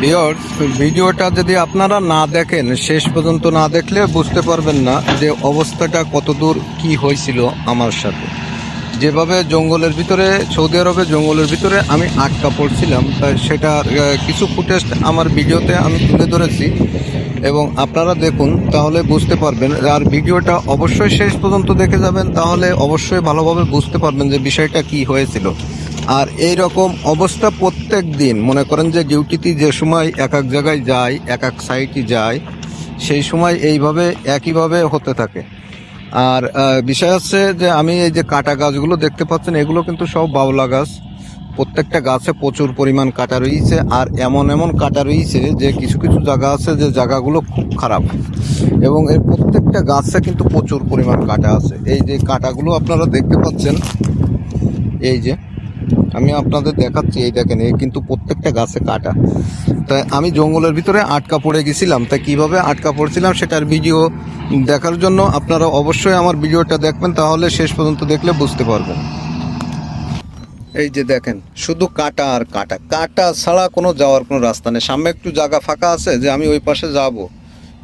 Viewers, ভিডিওটা যদি আপনারা না দেখেন, শেষ পর্যন্ত না দেখলে বুঝতে পারবেন না যে অবস্থাটা কতদূর কি হয়েছিল আমার সাথে। যেভাবে জঙ্গলের ভিতরে, সৌদি আরবে জঙ্গলের ভিতরে আমি আটকা পড়ছিলাম, তাই সেটার কিছু ফুটেজ আমার ভিডিওতে আমি তুলে ধরেছি এবং আপনারা দেখুন, তাহলে বুঝতে পারবেন। আর ভিডিওটা অবশ্যই শেষ পর্যন্ত দেখে যাবেন, তাহলে অবশ্যই ভালোভাবে বুঝতে পারবেন যে বিষয়টা কি হয়েছিল। আর এই রকম অবস্থা প্রত্যেক দিন, মনে করেন যে ডিউটিতে যে সময় এক এক জায়গায় যায়, এক এক সাইটে যায়, সেই সময় এইভাবে একইভাবে হতে থাকে। আর বিষয় হচ্ছে যে আমি এই যে কাটা গাছগুলো দেখতে পাচ্ছেন, এগুলো কিন্তু সব বাউলা গাছ। প্রত্যেকটা গাছে প্রচুর পরিমাণ কাটা রয়েছে, আর এমন এমন কাটা রয়েছে যে কিছু কিছু জায়গা আছে যে জায়গাগুলো খুব খারাপ, এবং এই প্রত্যেকটা গাছে কিন্তু প্রচুর পরিমাণ কাটা আছে। এই যে কাটাগুলো আপনারা দেখতে পাচ্ছেন, এই যে আমি আপনাদের দেখাচ্ছি, এই দেখেন, এই কিন্তু প্রত্যেকটা গাছে কাটা। তাই আমি জঙ্গলের ভিতরে আটকা পড়ে গেছিলাম। তাই কিভাবে আটকা পড়ছিলাম সেটার ভিডিও দেখার জন্য আপনারা অবশ্যই আমার ভিডিওটা দেখবেন, তাহলে শেষ পর্যন্ত দেখলে বুঝতে পারবেন। এই যে দেখেন, শুধু কাটা আর কাটা, কাটা ছাড়া কোনো যাওয়ার কোনো রাস্তা নেই। সামনে একটু জায়গা ফাঁকা আছে যে আমি ওই পাশে যাব,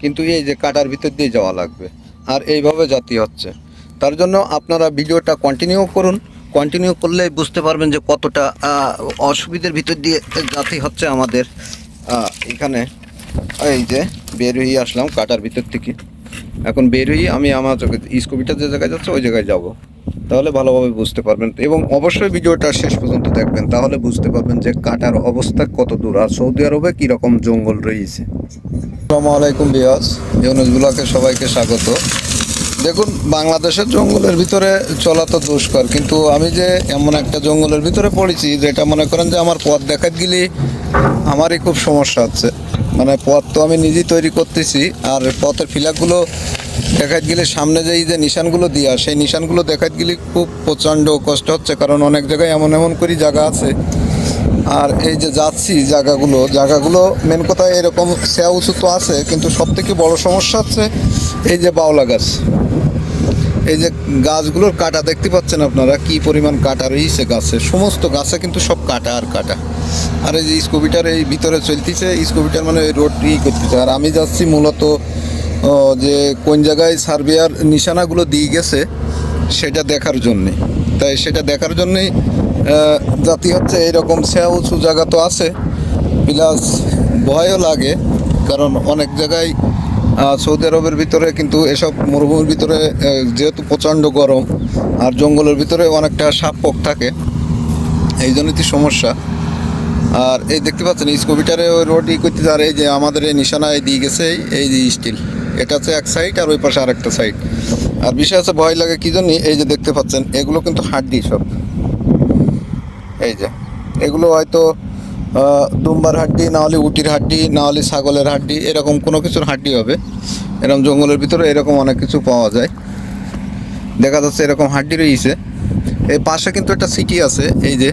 কিন্তু এই যে কাটার ভিতর দিয়ে যাওয়া লাগবে, আর এইভাবে জাতি হচ্ছে। তার জন্য আপনারা ভিডিওটা কন্টিনিউ করুন, কন্টিনিউ করলে বুঝতে পারবেন যে কতটা অসুবিধার ভিতর দিয়ে জাতি হচ্ছে আমাদের এখানে। এই যে বের হয়ে আসলাম কাটার ভিতর থেকে, এখন বের হয়ে আমি আমার স্কুবিটা যে জায়গায় যাচ্ছে ওই জায়গায় যাব, তাহলে ভালোভাবে বুঝতে পারবেন। এবং অবশ্যই ভিডিওটা শেষ পর্যন্ত দেখবেন, তাহলে বুঝতে পারবেন যে কাটার অবস্থা কত দূর আর সৌদি আরবে কীরকম জঙ্গল রয়েছে। আসসালামু আলাইকুম ভিউয়ার্স, ইউনুস ব্লগে সবাইকে স্বাগত। দেখুন, বাংলাদেশের জঙ্গলের ভিতরে চলা তো দুষ্কর, কিন্তু আমি যে এমন একটা জঙ্গলের ভিতরে পড়েছি যেটা মনে করেন যে আমার পথ দেখাতে গেলে আমারই খুব সমস্যা হচ্ছে। মানে পথ তো আমি নিজেই তৈরি করতেছি, আর পথের ফিলাকগুলো দেখাতে গেলে সামনে যে নিশানগুলো দেওয়া, সেই নিশানগুলো দেখাতে গেলে খুব প্রচণ্ড কষ্ট হচ্ছে, কারণ অনেক জায়গায় এমন এমন করে জায়গা আছে। আর এই যে যাচ্ছি জায়গাগুলো মেন কথা এরকম সেয়া উঁচু তো আছে, কিন্তু সবথেকে বড় সমস্যা হচ্ছে এই যে বাউলা গাছ। এই যে গাছগুলোর কাটা দেখতে পাচ্ছেন আপনারা, কি পরিমাণ কাটা রয়েছে গাছে, সমস্ত গাছে কিন্তু সব কাটা আর কাটা। আর এই যে স্কুবিটার এই ভিতরে চলতেছে, স্কুবিটার মানে রোড করতেছে, আর আমি যাচ্ছি মূলত যে কোন জায়গায় সার্বিয়ার নিশানাগুলো দিয়ে গেছে সেটা দেখার জন্যে। তাই সেটা দেখার জন্যেই জাতি হচ্ছে। এইরকম সেয়া উঁচু জায়গা তো আছে, প্লাস ভয়ও লাগে, কারণ অনেক জায়গায় সৌদি আরবের ভিতরে কিন্তু এসব মরুভূমির ভিতরে যেহেতু প্রচণ্ড গরম, আর জঙ্গলের ভিতরে অনেকটা সাপ পোক থাকে, এই জন্যই তো সমস্যা। আর এই দেখতে পাচ্ছেন স্কুবিটারে ওই রোড করতেছে, আর এই যে আমাদের এই নিশানায় দিয়ে গেছে এই যে স্টিল, এটা হচ্ছে এক সাইড আর ওই পাশে আরেকটা সাইড। আর বিষয় হচ্ছে ভয় লাগে কী জন্য, এই যে দেখতে পাচ্ছেন এগুলো কিন্তু হাড্ডি সব। এই যে এগুলো হয়তো দুম্বার হাড্ডি, না হলে উটির হাড্ডি, না হলে ছাগলের হাড্ডি, এরকম কোনো কিছুর হাড্ডি হবে। এরকম জঙ্গলের ভিতরে এরকম অনেক কিছু পাওয়া যায়, দেখা যাচ্ছে এরকম হাড্ডি রয়েছে। এই পাশে কিন্তু একটা সিটি আছে, এই যে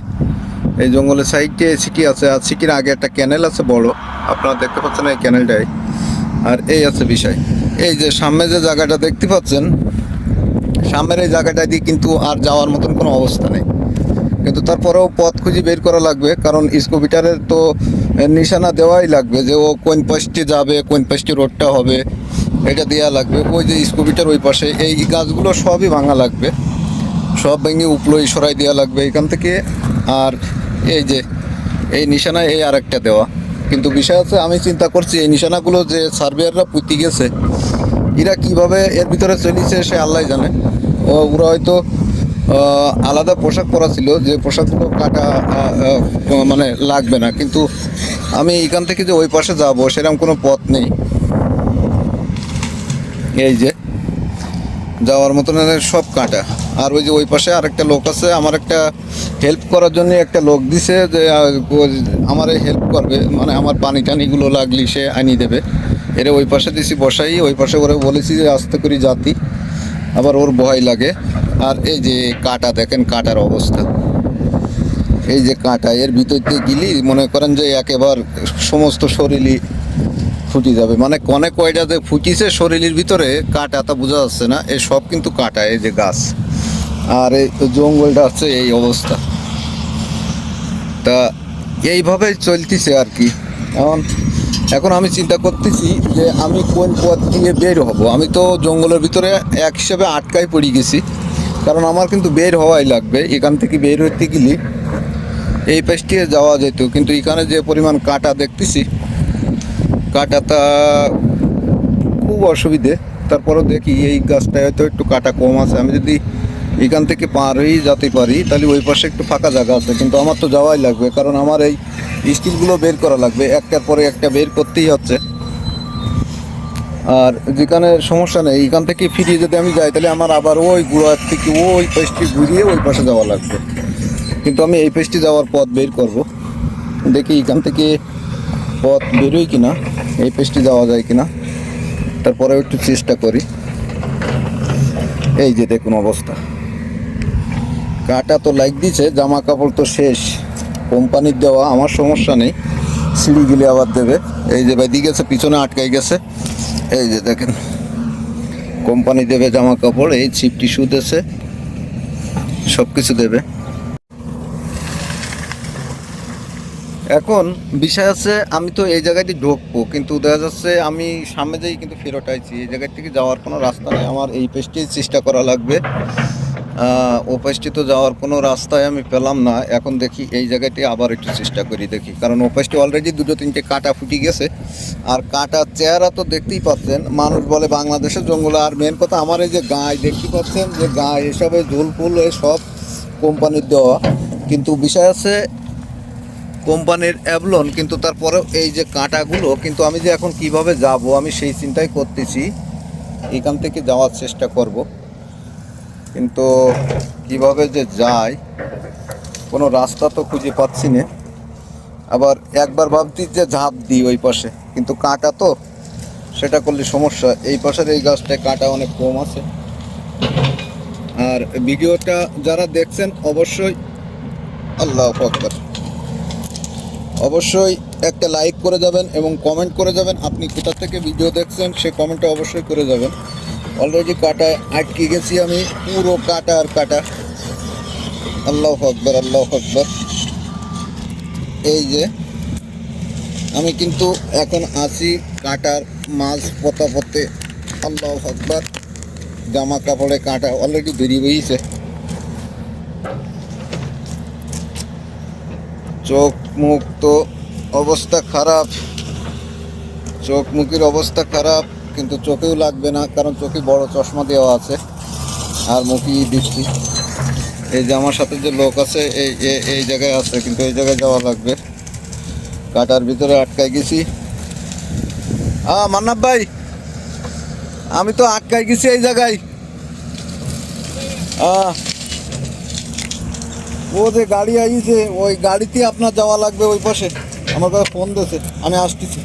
এই জঙ্গলের সাইডে সিটি আছে, আর সিটির আগে একটা ক্যানেল আছে বড়, আপনারা দেখতে পাচ্ছেন এই ক্যানেলটাই। আর এই আছে বিষয়, এই যে সামনে যে জায়গাটা দেখতে পাচ্ছেন, সামনের এই জায়গাটা দিয়ে কিন্তু আর যাওয়ার মতন কোনো অবস্থা নেই, কিন্তু তারপরেও পথ খুঁজে বের করা লাগবে, কারণ স্কুবিটারের তো নিশানা দেওয়াই লাগবে যে ও কোন পাশটি যাবে, কোন পাশটি রোডটা হবে, এটা দেওয়া লাগবে। ওই যে স্কুবিটার ওই পাশে এই গাছগুলো সবই ভাঙা লাগবে, সব ভেঙে উপলোই সরাই দেওয়া লাগবে এখান থেকে। আর এই যে এই নিশানায় এই আরেকটা দেওয়া, কিন্তু বিষয় আছে আমি চিন্তা করছি এই নিশানাগুলো যে সার্ভেয়াররা পুঁতে গেছে, এরা কিভাবে এর ভিতরে চলেছে সে আল্লাহ জানে। ওরা হয়তো আলাদা পোশাক পরা ছিল, যে পোশাকগুলো কাটা মানে লাগবে না, কিন্তু আমি এখান থেকে যে ওই পাশে যাব সেরকম কোনো পথ নেই। এই যে যাওয়ার মতন সব কাটা। আর ওই যে ওই পাশে আরেকটা লোক আছে, আমার একটা হেল্প করার জন্য একটা লোক দিছে যে আমার হেল্প করবে, মানে আমার পানি টানিগুলো লাগলি সে আনিয়ে দেবে। এরা ওই পাশে দিছি বসাই, ওই পাশে ওরা বলেছি যে আস্তে করে জাতি, আবার ওর ভয় লাগে। আর এই যে কাটা দেখেন, কাটার অবস্থা, এই যে কাটা, এর ভিতর দিয়ে গিলি মনে করেন যে একেবারে সমস্ত শরীরই ফুটি যাবে, মানে কনে কয়টা যে ফুটিছে শরীরের ভিতরে কাটা তা বোঝা যাচ্ছে না, এই সব কিন্তু কাটা। এই যে গাছ আর এই জঙ্গলটা আছে এই অবস্থা। তা এইভাবে চলতেছে আর কি। এখন এখন আমি চিন্তা করতেছি যে আমি কোন পথ দিয়ে বের হব। আমি তো জঙ্গলের ভিতরে এক হিসেবে আটকাই পড়ে গেছি, কারণ আমার কিন্তু বের হওয়াই লাগবে। এখান থেকে বের হতে গেলে এই পাশ দিয়ে যাওয়া যেত, কিন্তু এখানে যে পরিমাণ কাটা দেখতেছি, কাটাটা খুব অসুবিধে। তারপরেও দেখি এই গাছটায় হয়তো একটু কাটা কম আছে। আমি যদি এখান থেকে পার হয়েই যেতে পারি তাহলে ওই পাশে একটু ফাঁকা জায়গা আছে, কিন্তু আমার তো যাওয়াই লাগবে, কারণ আমার এই স্টিলগুলো বের করা লাগবে। একটার পরে একটা বের করতেই হচ্ছে। আর যেখানে সমস্যা নেই, এখান থেকে ফিরিয়ে যদি আমি যাই তাহলে আমার আবার ওই গুড়ার থেকে ওই পেস্টটি ঘুরিয়ে ওই পাশে যাওয়া লাগবে। কিন্তু আমি এই পেস্টটি যাওয়ার পথ বের করব, দেখি এখান থেকে পথ বেরোই কিনা, এই পেস্টটি যাওয়া যায় কিনা, তারপরে একটু চেষ্টা করি। এই যে দেখুন অবস্থা, কাটা তো লাগ দিছে, জামা কাপড় তো শেষ। কোম্পানির দেওয়া, আমার সমস্যা নেই, সিঁড়ি গিলে আবার দেবে। এই যে ভাই দিয়ে গেছে, পিছনে আটকাই গেছে। এই যে দেখেন, কোম্পানি দেবে জামা কাপড়, এই ছিপ টিস্যু দেছে, সব কিছু দেবে। এখন বিষয় আছে, আমি তো এই জায়গায় দিয়ে ঢুকবো, কিন্তু দেখা যাচ্ছে আমি সামনে যাই কিন্তু ফেরত আইছি। এই জায়গায় থেকে যাওয়ার কোনো রাস্তা নেই, আমার এই পেজটি চেষ্টা করা লাগবে। ও পেজটি তো যাওয়ার কোনো রাস্তায় আমি পেলাম না। এখন দেখি এই জায়গাটি আবার একটু চেষ্টা করি, দেখি, কারণ ও পেজটি অলরেডি দুটো তিনটে কাটা ফুটে গেছে। আর কাটা চেহারা তো দেখতেই পাচ্ছেন, মানুষ বলে বাংলাদেশের জঙ্গলে। আর মেন কথা, আমার এই যে গায়ে দেখতে পাচ্ছেন, যে গায়ে এসবে ঝোল ফুল সব কোম্পানির দেওয়া, কিন্তু বিষয় আছে কোম্পানির অ্যাভলন, কিন্তু তারপরেও এই যে কাঁটাগুলো, কিন্তু আমি যে এখন কিভাবে যাব আমি সেই চিন্তাই করতেছি। এখান থেকে যাওয়ার চেষ্টা করব, কিন্তু কিভাবে যে যাই কোনো রাস্তা তো খুঁজে পাচ্ছি না। আবার একবার ভাবছি যে ঝাঁপ দিই ওই পাশে, কিন্তু কাঁটা তো, সেটা করলে সমস্যা। এই পাশের এই গাছটায় কাঁটা অনেক কম আছে। আর ভিডিওটা যারা দেখছেন অবশ্যই, আল্লাহু আকবার, অবশ্যই একটা লাইক করে যাবেন এবং কমেন্ট করে যাবেন। আপনি কোথা থেকে ভিডিও দেখছেন সে কমেন্টটা অবশ্যই করে যাবেন। অলরেডি কাটায় আটকে গেছি আমি, পুরো কাটা আর কাটা। আল্লাহু আকবার, আল্লাহু আকবার। এই যে আমি কিন্তু এখন আছি কাটার মাঝ পথে। আল্লাহু আকবার, জামা কাপড়ে কাটা অলরেডি বেরিয়ে বেরিয়েছে। চোখ মুখ তো অবস্থা খারাপ, চোখ মুখের অবস্থা খারাপ, কিন্তু চোখেও লাগবে না, কারণ চোখে বড় চশমা দেওয়া আছে আর মুখেই দিচ্ছি। এই যে আমার সাথে যে লোক আছে এই এই জায়গায় আছে, কিন্তু এই জায়গায় যাওয়া লাগবে। কাটার ভিতরে আটকাই গেছি। মান্নাব ভাই, আমি তো আটকাই গেছি এই জায়গায়। ও যে গাড়ি আইছে, ওই গাড়িতে আপনার যাওয়া লাগবে ওই পাশে। আমার কাছে ফোন দিয়েছে, আমি আসতেছি।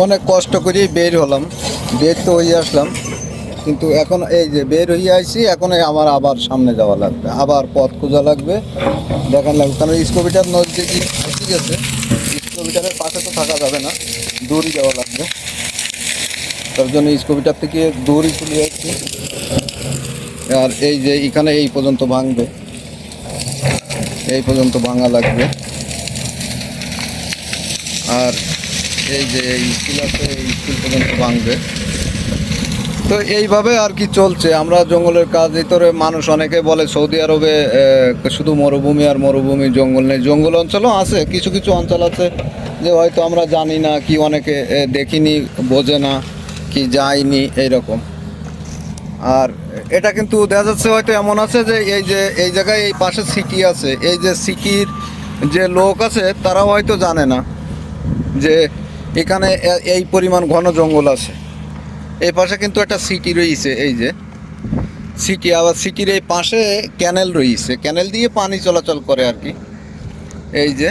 অনেক কষ্ট করেই বের হলাম, বের তো হয়ে আসলাম, কিন্তু এখন এই যে বের হয়ে আসছি, এখন আমার আবার সামনে যাওয়া লাগবে, আবার পথ খোঁজা লাগবে, দেখান লাগবে। কারণ স্কুবিটার নদী ঠিক আছে, স্কুবিটারের পাশে তো থাকা যাবে না, দূরই যাওয়া লাগবে। তার জন্য স্কুবিটার থেকে দূরই চলে যাচ্ছি। আর এই যে এখানে এই পর্যন্ত ভাঙবে, এই পর্যন্ত ভাঙা লাগবে। আর এই যে এই স্কুল আছে, এই স্কুল পর্যন্ত ভাঙবে। তো এইভাবে আর কি চলছে। আমরা জঙ্গলের কাজ ভিতরে, মানুষ অনেকে বলে সৌদি আরবে শুধু মরুভূমি আর মরুভূমি, জঙ্গল নেই। জঙ্গল অঞ্চলও আছে, কিছু কিছু অঞ্চল আছে যে হয়তো আমরা জানি না, কি অনেকে দেখিনি, বোঝে না, কি যায়নি এইরকম। আর এটা কিন্তু দেখা যাচ্ছে হয়তো এমন আছে যে এই জায়গায় এই পাশে সিটি আছে, এই যে সিটির যে লোক আছে তারাও হয়তো জানে না যে এখানে এই পরিমাণ ঘন জঙ্গল আছে। এই পাশে কিন্তু একটা সিটি রয়েছে, এই যে সিটি, আবার সিটির এই পাশে ক্যানেল রয়েছে, ক্যানেল দিয়ে পানি চলাচল করে আর কি। এই যে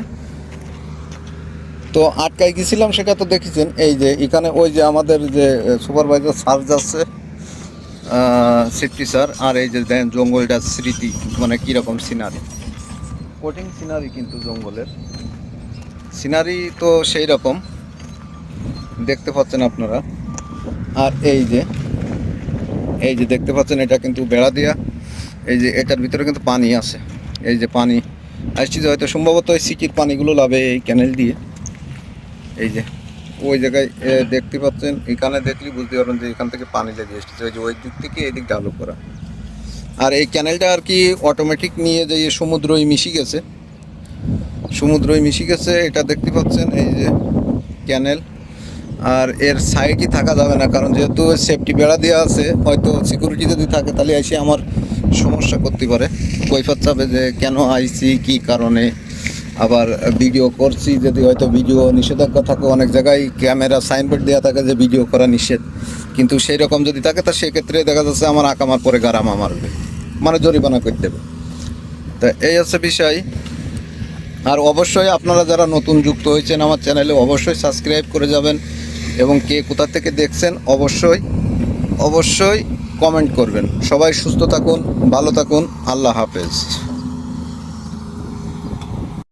তো আটকাই গেছিলাম, সেটা তো দেখেছেন। এই যে এখানে ওই যে আমাদের যে সুপারভাইজার স্যার যাচ্ছে, সিটি স্যার। আর এই যে দেখেন জঙ্গলটা স্মৃতি, মানে কীরকম সিনারি, কঠিন সিনারি, কিন্তু জঙ্গলের সিনারি তো সেই রকম দেখতে পাচ্ছেন আপনারা। আর এই যে দেখতে পাচ্ছেন, এটা কিন্তু বেড়া দেয়া। এই যে এটার ভিতরে কিন্তু পানি আছে, এই যে পানি আসছি যে হয়তো সম্ভবত ওই সিটির পানিগুলো লাভে এই ক্যানেল দিয়ে। এই যে ওই জায়গায় দেখতে পাচ্ছেন, এখানে দেখলে বুঝতে পারবেন যে এখান থেকে পানি লেগে এসেছে, ওই যে ওই দিক থেকে এই দিক ডালু করা। আর এই ক্যানেলটা আর কি অটোমেটিক নিয়ে যে সমুদ্রই মিশে গেছে, সমুদ্রই মিশে গেছে, এটা দেখতে পাচ্ছেন এই যে ক্যানেল। আর এর সাইডই থাকা যাবে না, কারণ যেহেতু সেফটি বেড়া দেওয়া আছে, হয়তো সিকিউরিটি যদি থাকে তাহলে এসে আমার সমস্যা করতে পারে, কৈফত চাবে যে কেন আইছি, কি কারণে। আবার ভিডিও করছি, যদি হয়তো ভিডিও নিষেধাজ্ঞা থাকে, অনেক জায়গায় ক্যামেরা সাইনবোর্ড দেওয়া থাকে যে ভিডিও করা নিষেধ, কিন্তু সেই রকম যদি থাকে তা সেক্ষেত্রে দেখা যাচ্ছে আমার আকামার পরে গারামা মারবে, মানে জরিমানা করে দেবে। তা এই হচ্ছে বিষয়। আর অবশ্যই আপনারা যারা নতুন যুক্ত হয়েছেন আমার চ্যানেলে, অবশ্যই সাবস্ক্রাইব করে যাবেন, এবং কে কোথা থেকে দেখছেন অবশ্যই অবশ্যই কমেন্ট করবেন। সবাই সুস্থ থাকুন, ভালো থাকুন, আল্লাহ হাফেজ।